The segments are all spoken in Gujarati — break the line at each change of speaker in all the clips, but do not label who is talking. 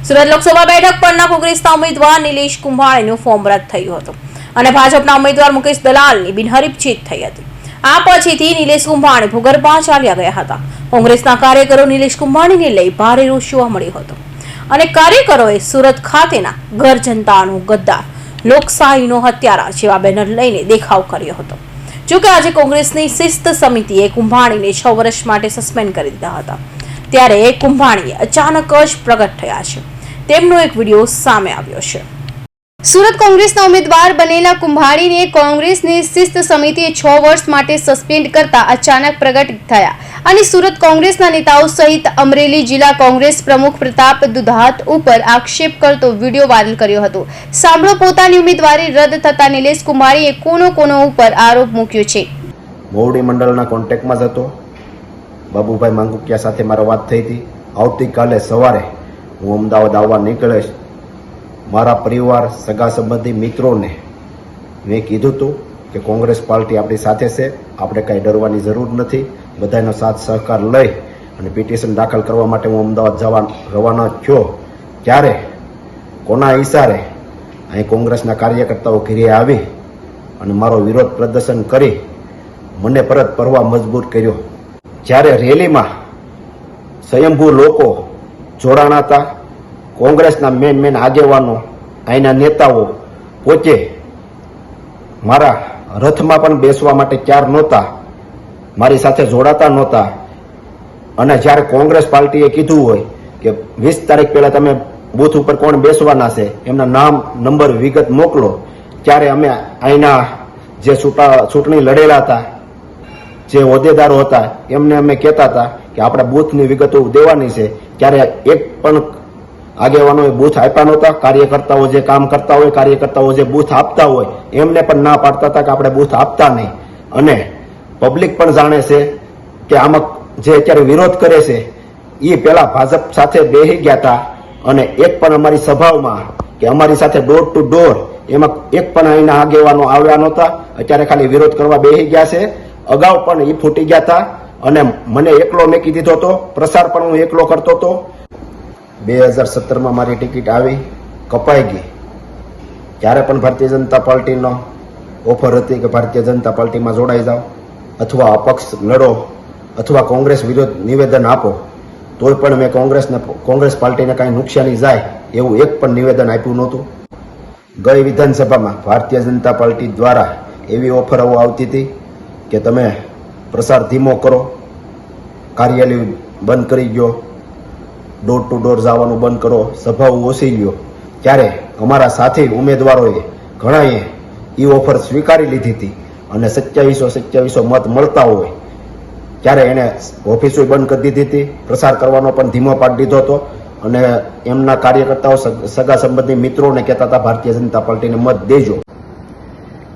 સુરત લોકસભા બેઠક પરના કોંગ્રેસના ઉમેદવાર નિલેશ કુંભાણીનું ફોર્મ રદ થયું હતું અને ભાજપના ઉમેદવાર મુકેશ દલાલની બિનહરીફ જીત થઈ હતી. આ પછીથી નિલેશ કુંભાણી ભૂગર્ભમાં ચાલ્યા ગયા હતા. કોંગ્રેસના કાર્યકરો નિલેશ કુંભાણીને લઈ ભારે રોષ જોવા મળ્યો હતો અને કાર્યકરોએ સુરત ખાતેના ઘર જનતાનું ગદ્દાર, લોકશાહીનો હત્યારા જેવા બેનર લઈને દેખાવ કર્યો હતો. જોકે આજે કોંગ્રેસની શિસ્ત સમિતિએ કુંભાણીને 6 વર્ષ માટે સસ્પેન્ડ કરી દીધા હતા. ત્યારે કુંભાણી અચાનક જ પ્રગટ થયા છે. તેમનો એક વિડીયો સામે આવ્યો છે.
સુરત કોંગ્રેસના ઉમેદવાર બનેલા કુંભાણીને કોંગ્રેસની શિસ્ત સમિતિએ 6 વર્ષ માટે સસ્પેન્ડ કરતા અચાનક પ્રગટ થયા અને સુરત કોંગ્રેસના નેતાઓ સહિત અમરેલી જિલ્લા કોંગ્રેસ પ્રમુખ પ્રતાપ દુધાત ઉપર આક્ષેપ કરતો વિડીયો વાયરલ કર્યો હતો. સાંભળો, પોતાની ઉમેદવારી રદ થતા નિલેશ કુંભાણીએ કોનો ઉપર આરોપ મૂક્યો છે.
મોવડી મંડળના કોન્ટેક્ટમાં જ હતો. બાબુભાઈ માંગુકિયા સાથે મારી વાત થઈ હતી. આવતીકાલે સવારે હું અમદાવાદ આવવા નીકળીશ. મારા પરિવાર, સગા સંબંધી મિત્રોને મેં કીધું હતું કે કોંગ્રેસ પાર્ટી આપણી સાથે છે, આપણે કાંઈ ડરવાની જરૂર નથી. બધાનો સાથ સહકાર લઈ અને પિટિશન દાખલ કરવા માટે હું અમદાવાદ રવાના થયો. ત્યારે કોના ઈશારે અહીં કોંગ્રેસના કાર્યકર્તાઓ ઘેરે આવી અને મારો વિરોધ પ્રદર્શન કરી મને પરત ફરવા મજબૂર કર્યો. જ્યારે રેલીમાં સ્વયંભૂ લોકો જોડાણા હતા, કોંગ્રેસના મેન આગેવાનો, અહીંના નેતાઓ પોતે મારા રથમાં પણ બેસવા માટે તૈયાર નહોતા, મારી સાથે જોડાતા નહોતા. અને જ્યારે કોંગ્રેસ પાર્ટીએ કીધું હોય કે 20 તારીખ પહેલા તમે બૂથ ઉપર કોણ બેસવાના છે, એમના નામ, નંબર, વિગત મોકલો, ત્યારે અમે અહીંના જે ચૂંટણી લડેલા હતા, જે હોદ્દેદારો હતા, એમને અમે કહેતા હતા કે આપણા બૂથની વિગતો દેવાની છે. ત્યારે એક પણ આગેવાનોએ બૂથ આપ્યા નહોતા. કાર્યકર્તાઓ જે કામ કરતા હોય, કાર્યકર્તાઓ જે બૂથ આપતા હોય, એમને પણ ના પાડતા હતા કે આપણે બૂથ આપતા નહીં. અને પબ્લિક પણ જાણે છે કે આમાં જે અત્યારે વિરોધ કરે છે એ પહેલા ભાજપ સાથે બેસી ગયા હતા અને એક પણ અમારી સભાઓમાં કે અમારી સાથે ડોર ટુ ડોર એમાં એક પણ અહીંના આગેવાનો આવ્યા નહોતા. અત્યારે ખાલી વિરોધ કરવા બેસી ગયા છે. અગાઉ પણ એ ફૂટી ગયા હતા અને મને એકલો મેકી દીધો હતો. પ્રસાર પણ હું એકલો કરતો હતો. 2017માં મારી ટિકિટ આવી, કપાઈ ગઈ. ત્યારે પણ ભારતીય જનતા પાર્ટીનો ઓફર હતી કે ભારતીય જનતા પાર્ટીમાં જોડાઈ જાઓ અથવા અપક્ષ લડો અથવા કોંગ્રેસ વિરુદ્ધ નિવેદન આપો. તોય પણ મેં કોંગ્રેસ પાર્ટીને કાંઈ નુકસાની જાય એવું એક પણ નિવેદન આપ્યું નહોતું. ગઈ વિધાનસભામાં ભારતીય જનતા પાર્ટી દ્વારા એવી ઓફરો આવતી હતી કે તમે પ્રસાર ધીમો કરો, કાર્યાલય બંધ કરી ગયો, ડોર ટુ ડોર જવાનું બંધ કરો, સભાઓ ઓછી લ્યો. ત્યારે અમારા સાથી ઉમેદવારોએ ઘણાએ એ ઓફર સ્વીકારી લીધી હતી અને 2700 મત મળતા હોય ત્યારે એને ઓફિસો બંધ કરી દીધી હતી. પ્રસાર કરવાનો પણ ધીમો પાડી દીધો હતો અને એમના કાર્યકર્તાઓ, સગા સંબંધી મિત્રોને કહેતા હતા ભારતીય જનતા પાર્ટીને મત દેજો.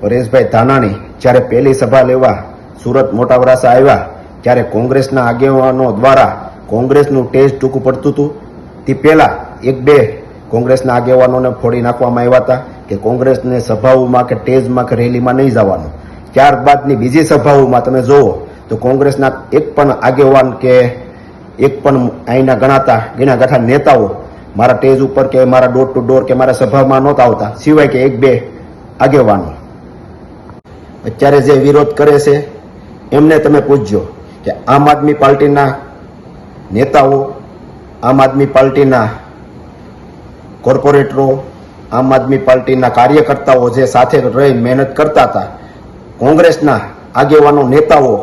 પરેશભાઈ ધાનાણી જ્યારે પહેલી સભા લેવા સુરત મોટા વરાસા આવ્યા ત્યારે કોંગ્રેસના આગેવાનો દ્વારા કોંગ્રેસનું ટેજ ટૂંકું પડતું હતું. તે પહેલા 1-2 કોંગ્રેસના આગેવાનોને ફોડી નાખવામાં આવ્યા હતા કે કોંગ્રેસને સભાઓમાં કે ટેજમાં કે રેલીમાં નહીં જવાનું. ત્યારબાદની બીજી સભાઓમાં તમે જુઓ તો કોંગ્રેસના એક પણ આગેવાન કે એક પણ અહીંના ગણાગાંઠા નેતાઓ મારા ટેજ ઉપર કે મારા ડોર ટુ ડોર કે મારા સભામાં નહોતા આવતા, સિવાય કે 1-2 આગેવાનો. અત્યારે જે વિરોધ કરે છે એમને તમે પૂછજો કે આમ આદમી પાર્ટીના નેતાઓ, આમ આદમી પાર્ટીના કોર્પોરેટરો, આમ આદમી પાર્ટીના કાર્યકર્તાઓ જે સાથે રહી મહેનત કરતા હતા, કોંગ્રેસના આગેવાનો, નેતાઓ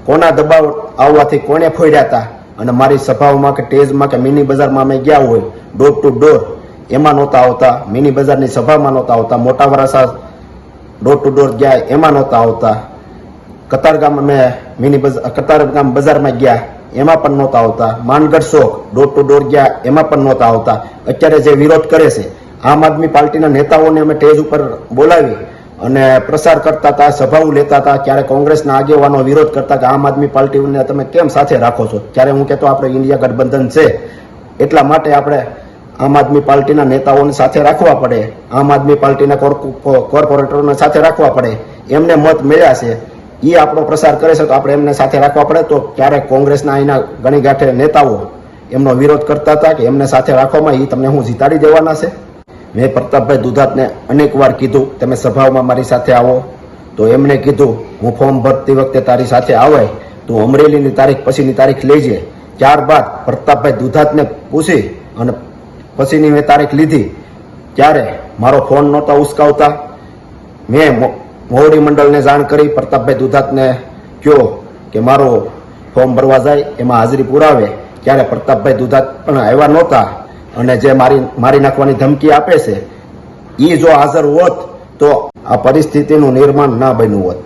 કોના દબાવ આવવાથી કોને ફોડ્યા હતા અને મારી સભાઓમાં કે ટેજમાં કે મિની બજારમાં અમે ગયા હોય ડોર ટુ ડોર એમાં નહોતા આવતા, મિની બજારની સભામાં નહોતા આવતા, મોટા વરાસા ડોર ટુ ડોર ગયા એમાં નહોતા આવતા, કતારગામ અમે કતારગામ બજારમાં ગયા એમાં પણ નહોતા આવતા, માનગઢ ચોક ડોર ટુ ડોર ગયા એમાં પણ નહોતા આવતા. અત્યારે જે વિરોધ કરે છે આમ આદમી પાર્ટીના નેતાઓને અમે ટેજ ઉપર બોલાવી અને પ્રસાર કરતા હતા, સભાઓ લેતા હતા. ત્યારે કોંગ્રેસના આગેવાનો વિરોધ કરતા કે આમ આદમી પાર્ટીને તમે કેમ સાથે રાખો છો? ત્યારે હું કહેતો આપણે ઇન્ડિયા ગઠબંધન છે એટલા માટે આપણે આમ આદમી પાર્ટીના નેતાઓને સાથે રાખવા પડે, આમ આદમી પાર્ટીના કોર્પોરેટરોને સાથે રાખવા પડે. એમને મત મળ્યા છે, એ આપણો પ્રસાર કરે છે તો આપણે એમને સાથે રાખવા પડે. તો ક્યારેક કોંગ્રેસના અહીંના ગણીગાંઠે નેતાઓ એમનો વિરોધ કરતા હતા કે એમને સાથે રાખવામાં એ તમને હું જીતાડી દેવાના છે. મેં પ્રતાપભાઈ દુધાતને અનેક વાર કીધું તમે સભાઓમાં મારી સાથે આવો, તો એમણે કીધું હું ફોર્મ ભરતી વખતે તારી સાથે આવે તું અમરેલીની તારીખ પછીની તારીખ લેજે. ત્યારબાદ પ્રતાપભાઈ દુધાતને પૂછી અને પછીની મેં તારીખ લીધી ત્યારે મારો ફોન નહોતા ઉસકાવતા. મેં મોવડી મંડળને જાણ કરી, પ્રતાપભાઈ દુધાતને કહ્યો કે મારો ફોર્મ ભરવા જાય એમાં હાજરી પુરાવે, ત્યારે પ્રતાપભાઈ દુધાત પણ આવ્યા નહોતા અને જે મારી નાખવાની ધમકી આપે છે એ જો હાજર હોત તો આ પરિસ્થિતિનું નિર્માણ ના બન્યું હોત.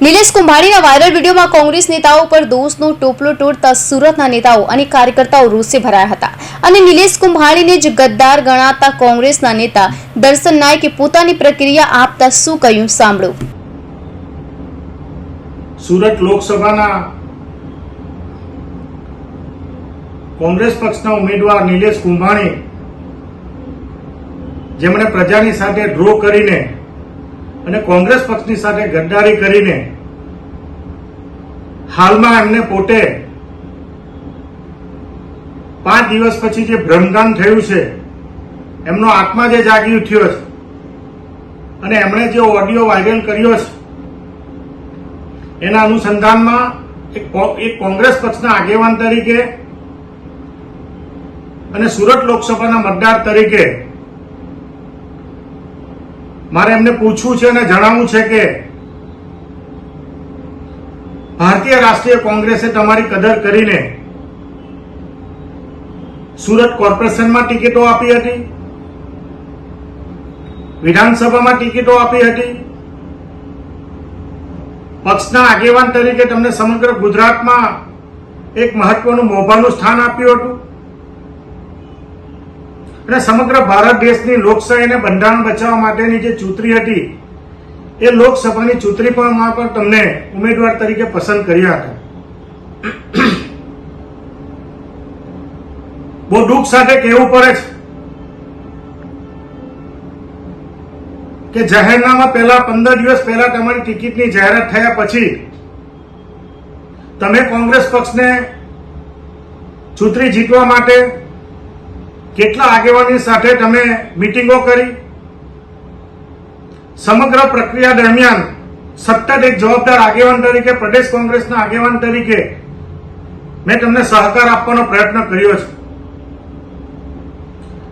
નિલેશ કુંભાણીના વાયરલ વિડીયોમાં કોંગ્રેસ નેતાઓ પર દોષનું ટોપલું તોડતા સુરતના નેતાઓ અને કાર્યકર્તાઓ રોષે ભરાયા હતા અને નિલેશ કુંભાણીને જ ગદ્દાર ગણાતા કોંગ્રેસના નેતા દર્શન નાયકે પોતાની પ્રતિક્રિયા આપતા શું કહ્યું સાંભળો.
સુરત લોકસભાના કોંગ્રેસ પક્ષના ઉમેદવાર નિલેશ કુંભાણી જેમણે પ્રજાની સાથે ડ્રો કરીને અને કોંગ્રેસ પક્ષની સાથે ગદ્દારી કરીને હાલમાં એમને પોતે 5 દિવસ પછી જે ભ્રમદાન થયું છે, એમનો આત્મા જે જાગી ઉઠ્યો છે અને એમણે જે ઓડિયો વાયરલ કર્યો છે એના અનુસંધાનમાં એક કોંગ્રેસ પક્ષના આગેવાન તરીકે અને સુરત લોકસભાના મતદાર તરીકે મારે એમને પૂછવું છે અને જણાવવું છે કે ભારતીય રાષ્ટ્રીય કોંગ્રેસે તમારી કદર કરીને સુરત કોર્પોરેશનમાં ટિકિટો આપી હતી, વિધાનસભામાં ટિકિટો આપી હતી, પક્ષના આગેવાન તરીકે તમને સમગ્ર ગુજરાતમાં એક મહત્વનું મોભાનું સ્થાન આપ્યું હતું અને સમગ્ર ભારત દેશની લોકશાહીને બંધારણ બચાવવા માટેની જે ચૂંટણી હતી એ લોકસભાની ચૂંટણીમાં પણ તમને ઉમેદવાર તરીકે પસંદ કર્યા હતા. બહુ દુઃખ સાથે કહેવું પડે છે કે જાહેરનામા પહેલા 15 દિવસ પહેલા તમારી ટિકિટની જાહેરાત થયા પછી તમે કોંગ્રેસ પક્ષને ચૂંટણી જીતવા માટે કેટલા આગેવાની સાથે તમે મીટિંગો કરી. સમગ્ર પ્રક્રિયા દરમિયાન સતત એક જવાબદાર આગેવાન તરીકે, પ્રદેશ કોંગ્રેસના આગેવાન તરીકે મેં તમને સહકાર આપવાનો પ્રયત્ન કર્યો છે.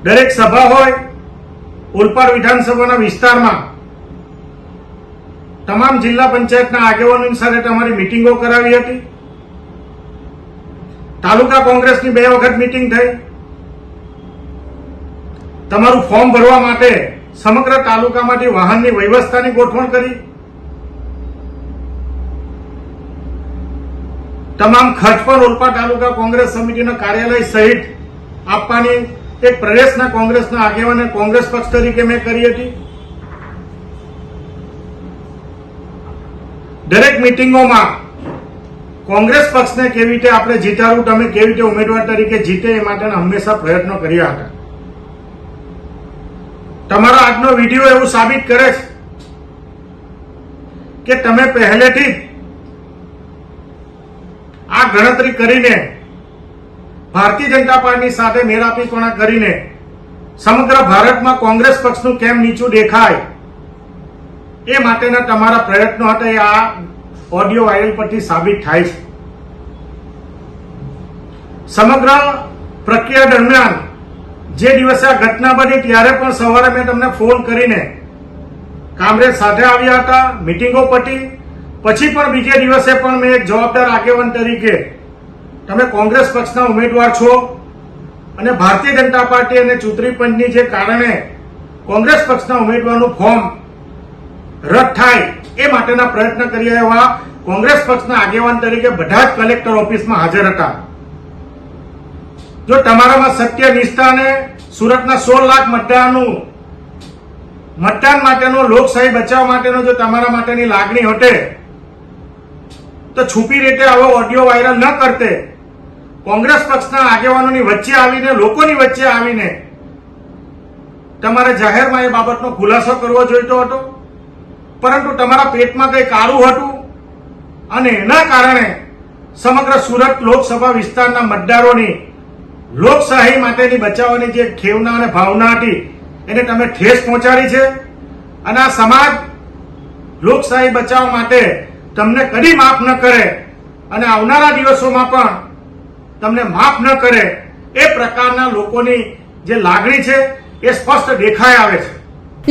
દરેક સભા હોય, ઓલપાડ વિધાનસભાના વિસ્તારમાં તમામ જિલ્લા પંચાયતના આગેવાનોની સાથે તમારી મીટિંગો કરાવી હતી. તાલુકા કોંગ્રેસની 2 વખત મીટિંગ થઈ. તમારું ફોર્મ ભરવા માટે સમગ્ર તાલુકામાંથી વાહનની વ્યવસ્થાની ગોઠવણ કરી. તમામ ખર્ચ પર ઓલપાડ તાલુકા કોંગ્રેસ સમિતિના કાર્યાલય સહિત આપવાની એક પ્રદેશના કોંગ્રેસના આગેવાને કોંગ્રેસ પક્ષ તરીકે મેં કરી હતી. દરેક મીટિંગોમાં કોંગ્રેસ પક્ષને કેવી રીતે આપણે જીતાડવું, તમે કેવી રીતે ઉમેદવાર તરીકે જીતે એ માટેના હંમેશા પ્રયત્નો કર્યા હતા. તમારો આજનો વિડીયો એવું સાબિત કરે છે કે તમે પહેલેથી જ આ ગણતરી કરીને ભારતીય જનતા પાર્ટી સાથે મેળાપીપણા કરીને સમગ્ર ભારતમાં કોંગ્રેસ પક્ષનું કેમ નીચું દેખાય એ માટેના તમારા પ્રયત્નો હતા. એ આ ઓડિયો વાયરલ પરથી સાબિત થાય છે. સમગ્ર પ્રક્રિયા દરમિયાન જે દિવસે આ ઘટના બની ત્યારે પણ સવારે મેં તમને ફોન કરીને કામરેજ સાથે આવ્યા હતા, મીટિંગો પતી પછી પણ બીજે દિવસે પણ મેં એક જવાબદાર આગેવાન તરીકે તમે કોંગ્રેસ પક્ષના ઉમેદવાર છો અને ભારતીય જનતા પાર્ટી અને ચૂંટણી પંચની જે કારણે કોંગ્રેસ પક્ષના ઉમેદવારનું ફોર્મ રદ થાય એ માટેના પ્રયત્ન કર્યા એવા કોંગ્રેસ પક્ષના આગેવાન તરીકે બધા જ કલેક્ટર ઓફિસમાં હાજર હતા. જો તમારામાં સત્ય, નિષ્ઠા અને સુરતના 16 લાખ મતદાન માટેનો, લોકશાહી બચાવવા માટેનો જો તમારા માટેની લાગણી હોતે તો છુપી રીતે આવો ઓડિયો વાયરલ ન કરતે. કોંગ્રેસ પક્ષના આગેવાનોની વચ્ચે આવીને, લોકોની વચ્ચે આવીને તમારે જાહેરમાં એ બાબતનો ખુલાસો કરવો જોઈતો હતો, પરંતુ તમારા પેટમાં કંઈ કાળું હતું અને એના કારણે સમગ્ર સુરત લોકસભા વિસ્તારના મતદારોની લોકશાહી માટેની બચાવવાની જે ખેવના અને ભાવના હતી એને તમે ઠેસ પહોંચાડી છે અને આ સમાજ લોકશાહી બચાવવા માટે તમને કદી માફ ન કરે અને આવનારા દિવસોમાં પણ તમને માફ ન કરે એ પ્રકારના લોકોની જે લાગણી છે એ સ્પષ્ટ દેખાઈ આવે છે.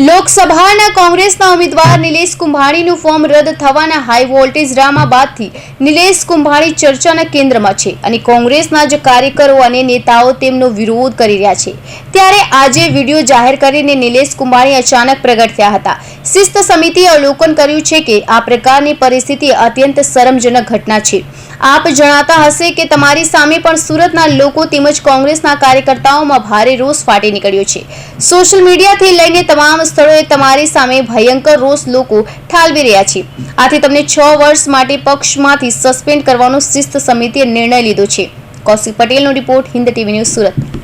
લોકસભાના કોંગ્રેસના ઉમેદવાર નિલેશ કુંભાણીનું ફોર્મ રદ થવાના હાઈ વોલ્ટેજ ડ્રામા બાદથી નિલેશ કુંભાણી ચર્ચાના કેન્દ્રમાં છે અને કોંગ્રેસના જ કાર્યકરો અને નેતાઓ તેમનો વિરોધ કરી રહ્યા છે. ત્યારે આજે વિડીયો જાહેર કરીને નિલેશ કુંભાણી અચાનક પ્રગટ થયા હતા. શિસ્ત સમિતિએ અવલોકન કર્યું છે કે આ પ્રકારની પરિસ્થિતિ અત્યંત શરમજનક ઘટના છે. આપ જણાતા હશે કે તમારી સામે પણ સુરતના લોકો તેમજ કોંગ્રેસના કાર્યકર્તાઓમાં ભારે રોષ ફાટી નીકળ્યો છે. સોશિયલ મીડિયાથી લઈને તમામ સ્થળોએ તમારી સામે ભયંકર રોષ લોકો ઠાલવી રહ્યા છે. આથી તમને 6 વર્ષ માટે પક્ષમાંથી સસ્પેન્ડ કરવાનો શિસ્ત સમિતિએ નિર્ણય લીધો છે. કૌશિક પટેલનો report, Hind TV news, Surat.